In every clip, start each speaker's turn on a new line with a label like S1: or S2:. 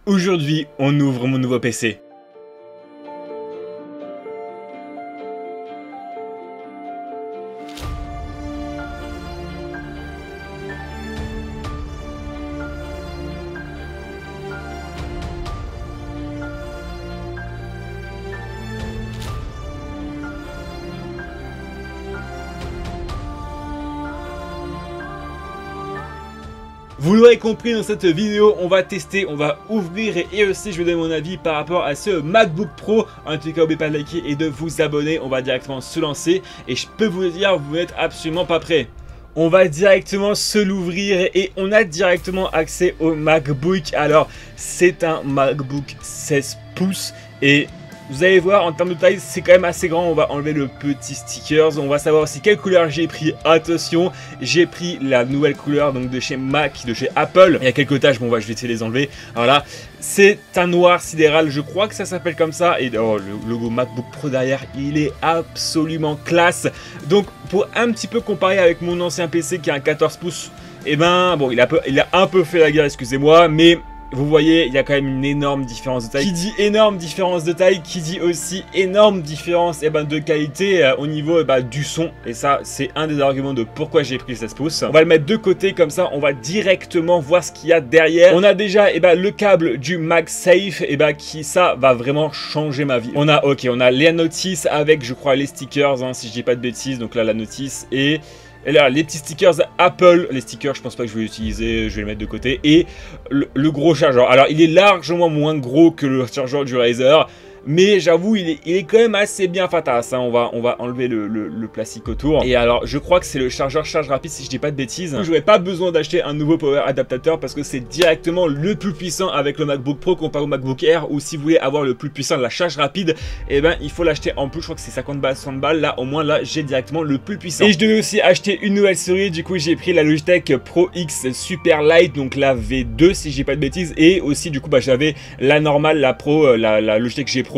S1: Aujourd'hui, on ouvre mon nouveau PC. Vous l'aurez compris, dans cette vidéo, on va tester, on va ouvrir et aussi je vais donner mon avis par rapport à ce MacBook Pro. En tout cas, n'oubliez pas de liker et de vous abonner, on va directement se lancer et je peux vous le dire, vous n'êtes absolument pas prêts. On va directement se l'ouvrir et on a directement accès au MacBook. Alors, c'est un MacBook 16 pouces et vous allez voir, en termes de taille, c'est quand même assez grand. On va enlever le petit stickers. On va savoir aussi quelle couleur j'ai pris. Attention, j'ai pris la nouvelle couleur donc de chez Mac, de chez Apple. Il y a quelques taches, bon, je vais essayer de les enlever. Voilà, c'est un noir sidéral. Je crois que ça s'appelle comme ça. Et oh, le logo MacBook Pro derrière, il est absolument classe. Donc, pour un petit peu comparer avec mon ancien PC qui a un 14 pouces, et ben, bon, il a un peu fait la guerre, excusez-moi, mais vous voyez, il y a quand même une énorme différence de taille. Qui dit énorme différence de taille, qui dit aussi énorme différence de qualité au niveau du son. Et ça, c'est un des arguments de pourquoi j'ai pris le 16 pouces. On va le mettre de côté, comme ça, on va directement voir ce qu'il y a derrière. On a déjà le câble du MagSafe, qui ça va vraiment changer ma vie. On a les notices avec, je crois, les stickers, hein, si je dis pas de bêtises. Donc là, la notice et là, les petits stickers Apple, les stickers, je pense pas que je vais utiliser, je vais les mettre de côté. Et le gros chargeur. Alors, il est largement moins gros que le chargeur du Razer, mais j'avoue, il est quand même assez bien fatasse. Hein. On va enlever le plastique autour. Et alors, je crois que c'est le chargeur charge rapide, si je dis pas de bêtises. Je n'aurais pas besoin d'acheter un nouveau power adaptateur parce que c'est directement le plus puissant avec le MacBook Pro comparé au MacBook Air. Ou si vous voulez avoir le plus puissant de la charge rapide, il faut l'acheter en plus. Je crois que c'est 50 balles, 60 balles. Là, au moins, là, j'ai directement le plus puissant. Et je devais aussi acheter une nouvelle souris. Du coup, j'ai pris la Logitech Pro X Super Light, donc la V2, si je dis pas de bêtises. Et aussi, du coup, j'avais la normale, la Pro, la Logitech G Pro.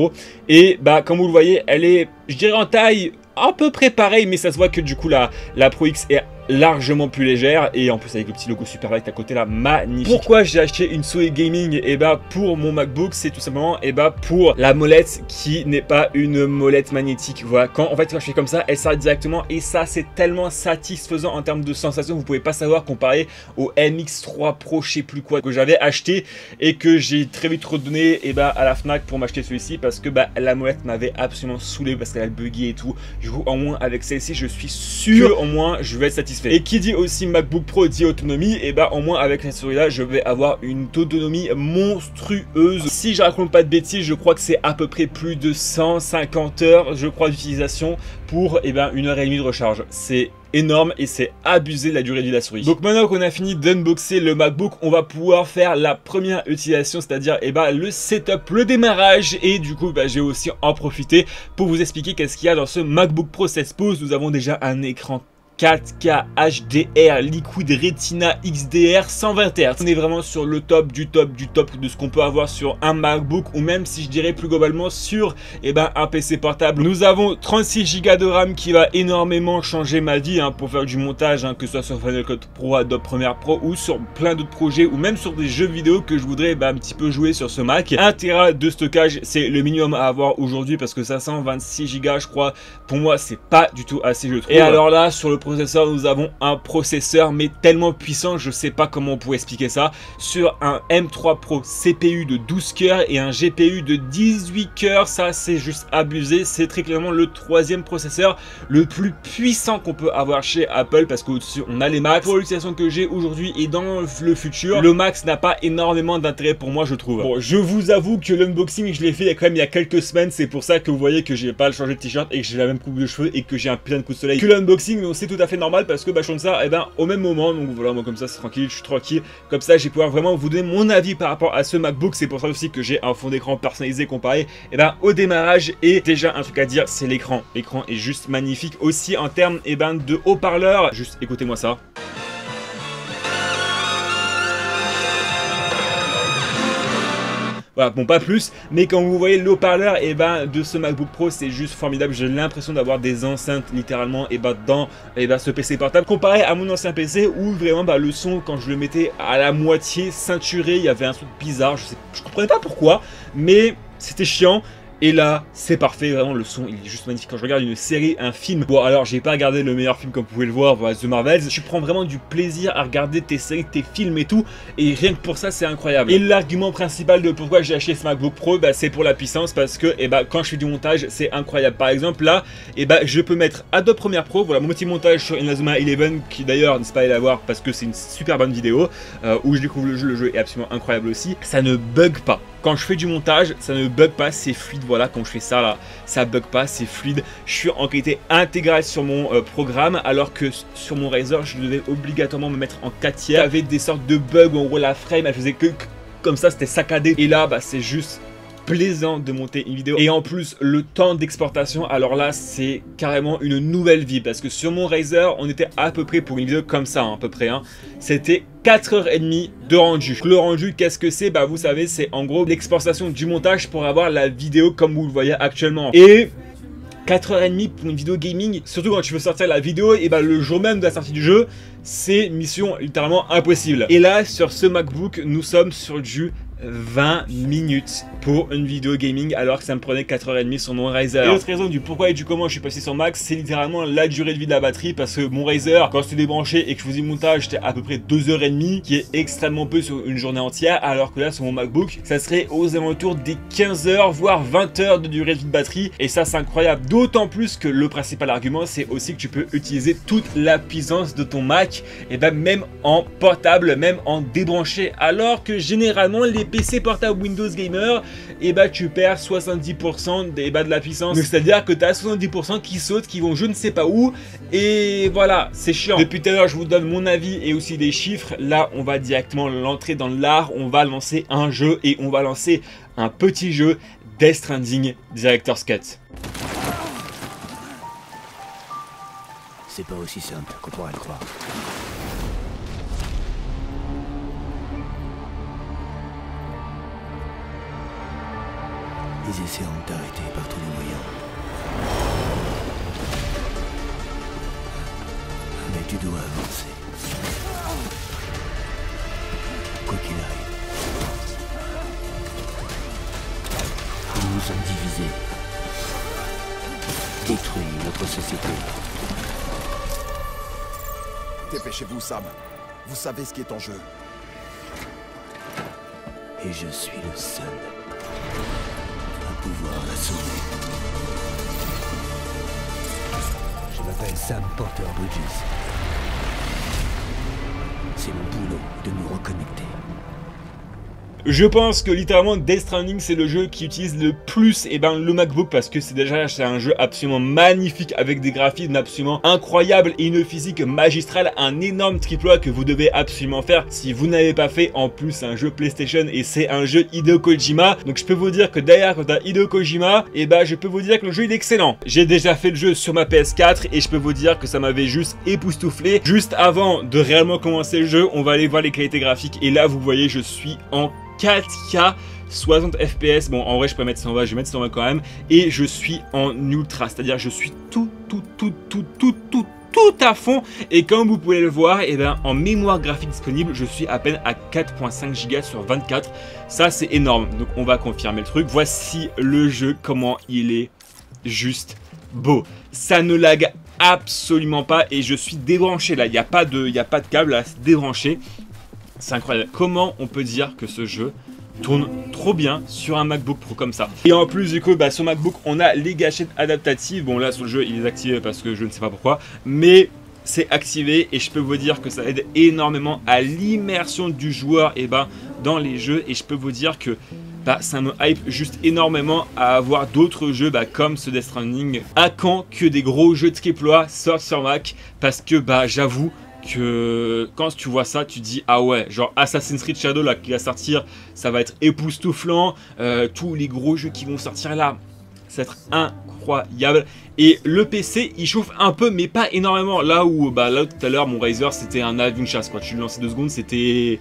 S1: Et comme vous le voyez, elle est, je dirais, en taille à peu près pareil, mais ça se voit que du coup la Pro X est largement plus légère et en plus avec le petit logo Super Light à côté là, magnifique. Pourquoi j'ai acheté une souris gaming? Pour mon MacBook, c'est tout simplement pour la molette qui n'est pas une molette magnétique. Voilà, quand je fais comme ça, elle s'arrête directement et ça c'est tellement satisfaisant en termes de sensation, vous pouvez pas savoir, comparé au MX3 Pro, je sais plus quoi, que j'avais acheté et que j'ai très vite redonné à la Fnac pour m'acheter celui-ci parce que la molette m'avait absolument saoulé parce qu'elle buguait et tout. Du coup, au moins avec celle-ci, je suis sûr que au moins je vais être satisfait. Et qui dit aussi MacBook Pro dit autonomie, au moins avec cette souris là je vais avoir une autonomie monstrueuse. Si je raconte pas de bêtises, je crois que c'est à peu près plus de 150 heures je crois d'utilisation pour 1h30 de recharge. C'est énorme et c'est abusé de la durée de vie de la souris. Donc maintenant qu'on a fini d'unboxer le MacBook, on va pouvoir faire la première utilisation, c'est-à-dire le setup, le démarrage. Et du coup je vais aussi en profiter pour vous expliquer qu'est-ce qu'il y a dans ce MacBook Pro 16 pouces. Nous avons déjà un écran 4K HDR Liquid Retina XDR 120 Hz. On est vraiment sur le top du top du top de ce qu'on peut avoir sur un MacBook ou même, si je dirais plus globalement, sur un PC portable. Nous avons 36 Go de RAM qui va énormément changer ma vie pour faire du montage, que ce soit sur Final Cut Pro, Adobe Premiere Pro ou sur plein d'autres projets ou même sur des jeux vidéo que je voudrais un petit peu jouer sur ce Mac. 1 Tera de stockage, c'est le minimum à avoir aujourd'hui parce que 526 Go, je crois, pour moi c'est pas du tout assez, je trouve. Et alors là, sur le processeur, nous avons un processeur mais tellement puissant, je sais pas comment on pourrait expliquer ça, sur un M3 Pro CPU de 12 cœurs et un GPU de 18 cœurs. Ça c'est juste abusé, c'est très clairement le troisième processeur le plus puissant qu'on peut avoir chez Apple parce qu'au-dessus on a les Macs. Pour l'utilisation que j'ai aujourd'hui et dans le futur, le Max n'a pas énormément d'intérêt pour moi, je trouve. Bon, je vous avoue que l'unboxing je l'ai fait il y a quelques semaines, c'est pour ça que vous voyez que j'ai pas changé de t-shirt et que j'ai la même coupe de cheveux et que j'ai un putain de coup de soleil que l'unboxing, donc c'est tout à fait normal parce que je tourne ça au même moment. Donc voilà, moi comme ça c'est tranquille, je suis tranquille, comme ça j'ai pouvoir vraiment vous donner mon avis par rapport à ce MacBook. C'est pour ça aussi que j'ai un fond d'écran personnalisé comparé au démarrage. Et déjà un truc à dire, c'est l'écran. L'écran est juste magnifique aussi en termes de haut-parleurs. Juste écoutez-moi ça. Voilà, bon pas plus, mais quand vous voyez le haut-parleur et ben de ce MacBook Pro, c'est juste formidable. J'ai l'impression d'avoir des enceintes littéralement et ben dans ce PC portable comparé à mon ancien PC où vraiment le son quand je le mettais à la moitié ceinturé, il y avait un truc bizarre, je comprenais pas pourquoi, mais c'était chiant. Et là, c'est parfait, vraiment le son il est juste magnifique. Quand je regarde une série, un film, bon alors j'ai pas regardé le meilleur film comme vous pouvez le voir, voilà, The Marvels, tu prends vraiment du plaisir à regarder tes séries, tes films et tout, et rien que pour ça c'est incroyable. Et l'argument principal de pourquoi j'ai acheté ce MacBook Pro, bah, c'est pour la puissance, parce que quand je fais du montage, c'est incroyable. Par exemple là, je peux mettre Adobe Premiere Pro, voilà mon petit montage sur Inazuma 11, qui d'ailleurs n'hésitez pas à aller la voir parce que c'est une super bonne vidéo, où je découvre le jeu est absolument incroyable aussi, ça ne bug pas. Quand je fais du montage, ça ne bug pas, c'est fluide, voilà, quand je fais ça là, ça bug pas, c'est fluide. Je suis en qualité intégrale sur mon programme, alors que sur mon Razer, je devais obligatoirement me mettre en 4 tiers. J'avais des sortes de bugs où en gros la frame, elle faisait que comme ça, c'était saccadé. Et là, c'est juste plaisant de monter une vidéo. Et en plus, le temps d'exportation, alors là, c'est carrément une nouvelle vie. Parce que sur mon Razer, on était à peu près pour une vidéo comme ça, à peu près. C'était 4h30 de rendu. Le rendu, qu'est-ce que c'est? Vous savez, c'est en gros l'exportation du montage pour avoir la vidéo comme vous le voyez actuellement. Et 4h30 pour une vidéo gaming, surtout quand tu veux sortir la vidéo, et le jour même de la sortie du jeu, c'est mission littéralement impossible. Et là, sur ce MacBook, nous sommes sur du 20 minutes pour une vidéo gaming, alors que ça me prenait 4h30 sur mon Razer. Et l'autre raison du pourquoi et du comment je suis passé sur Mac, c'est littéralement la durée de vie de la batterie, parce que mon Razer, quand c'était débranché et que je faisais le montage, j'étais à peu près 2h30, qui est extrêmement peu sur une journée entière, alors que là sur mon MacBook, ça serait aux alentours des 15h voire 20h de durée de vie de batterie, et ça c'est incroyable. D'autant plus que le principal argument, c'est aussi que tu peux utiliser toute la puissance de ton Mac, et même en portable, même en débranché, alors que généralement les PC portable Windows Gamer, tu perds 70% de la puissance. C'est à dire que tu as 70% qui sautent, qui vont je ne sais pas où, et voilà, c'est chiant. Depuis tout à l'heure je vous donne mon avis et aussi des chiffres. Là on va directement l'entrer dans l'art, on va lancer un jeu, et on va lancer un petit jeu, Death Stranding Director's Cut.
S2: C'est pas aussi simple qu'on pourrait le croire. Ils essaieront de t'arrêter par tous les moyens. Mais tu dois avancer. Quoi qu'il arrive. Ils nous ont divisés. Détruit notre société.
S3: Dépêchez-vous, Sam. Vous savez ce qui est en jeu.
S2: Et je suis le seul à pouvoir la sauver. Je m'appelle Sam Porter Bridges. C'est mon boulot de nous reconnecter.
S1: Je pense que littéralement Death Stranding c'est le jeu qui utilise le plus le MacBook, parce que c'est un jeu absolument magnifique avec des graphismes absolument incroyables et une physique magistrale, un énorme triple A que vous devez absolument faire si vous n'avez pas fait. En plus c'est un jeu PlayStation et c'est un jeu Hideo Kojima, donc je peux vous dire que derrière quand t'as Hideo Kojima, je peux vous dire que le jeu il est excellent. J'ai déjà fait le jeu sur ma PS4 et je peux vous dire que ça m'avait juste époustouflé. Juste avant de réellement commencer le jeu, on va aller voir les qualités graphiques, et là vous voyez je suis en 4K 60 FPS, bon en vrai je peux mettre 120, je vais mettre 120 quand même, et je suis en ultra, c'est-à-dire je suis tout à fond, et comme vous pouvez le voir, en mémoire graphique disponible, je suis à peine à 4.5 Go sur 24, ça c'est énorme, donc on va confirmer le truc. Voici le jeu, comment il est juste beau, ça ne lag absolument pas, et je suis débranché là, il n'y a pas de câble là, c'est débranché. C'est incroyable. Comment on peut dire que ce jeu tourne trop bien sur un MacBook Pro comme ça? Et en plus du coup, sur MacBook, on a les gâchettes adaptatives. Bon là sur le jeu, il est activé parce que je ne sais pas pourquoi, mais c'est activé, et je peux vous dire que ça aide énormément à l'immersion du joueur dans les jeux, et je peux vous dire que ça me hype juste énormément à avoir d'autres jeux comme ce Death Stranding. À quand que des gros jeux de AAA sortent sur Mac, parce que j'avoue que quand tu vois ça, tu dis ah ouais, genre Assassin's Creed Shadow là qui va sortir, ça va être époustouflant, tous les gros jeux qui vont sortir là, ça va être incroyable. Et le PC il chauffe un peu mais pas énormément, là où là tout à l'heure mon Razer c'était un avion de chasse quoi, tu le lançais 2 secondes, c'était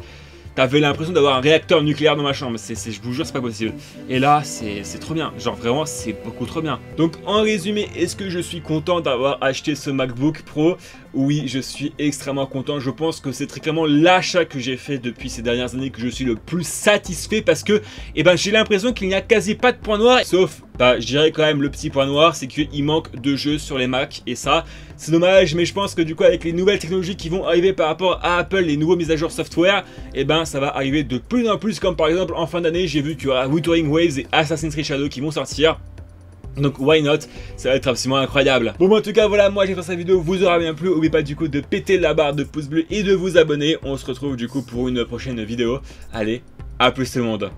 S1: t'avais l'impression d'avoir un réacteur nucléaire dans ma chambre. Je vous jure, c'est pas possible. Et là, c'est trop bien. Genre vraiment, c'est beaucoup trop bien. Donc en résumé, est-ce que je suis content d'avoir acheté ce MacBook Pro? Oui, je suis extrêmement content. Je pense que c'est très clairement l'achat que j'ai fait depuis ces dernières années que je suis le plus satisfait parce que, eh ben, j'ai l'impression qu'il n'y a quasi pas de point noir. Sauf, bah, je dirais quand même le petit point noir, c'est qu'il manque de jeux sur les Mac. Et ça, c'est dommage, mais je pense que du coup, avec les nouvelles technologies qui vont arriver par rapport à Apple, les nouveaux mises à jour software, eh ben, ça va arriver de plus en plus. Comme par exemple, en fin d'année, j'ai vu qu'il y aura Wuthering Waves et Assassin's Creed Shadow qui vont sortir. Donc why not, ça va être absolument incroyable. Bon, en tout cas voilà, moi j'espère que cette vidéo vous aura bien plu. N'oubliez pas du coup de péter la barre de pouce bleu et de vous abonner. On se retrouve du coup pour une prochaine vidéo. Allez, à plus tout le monde.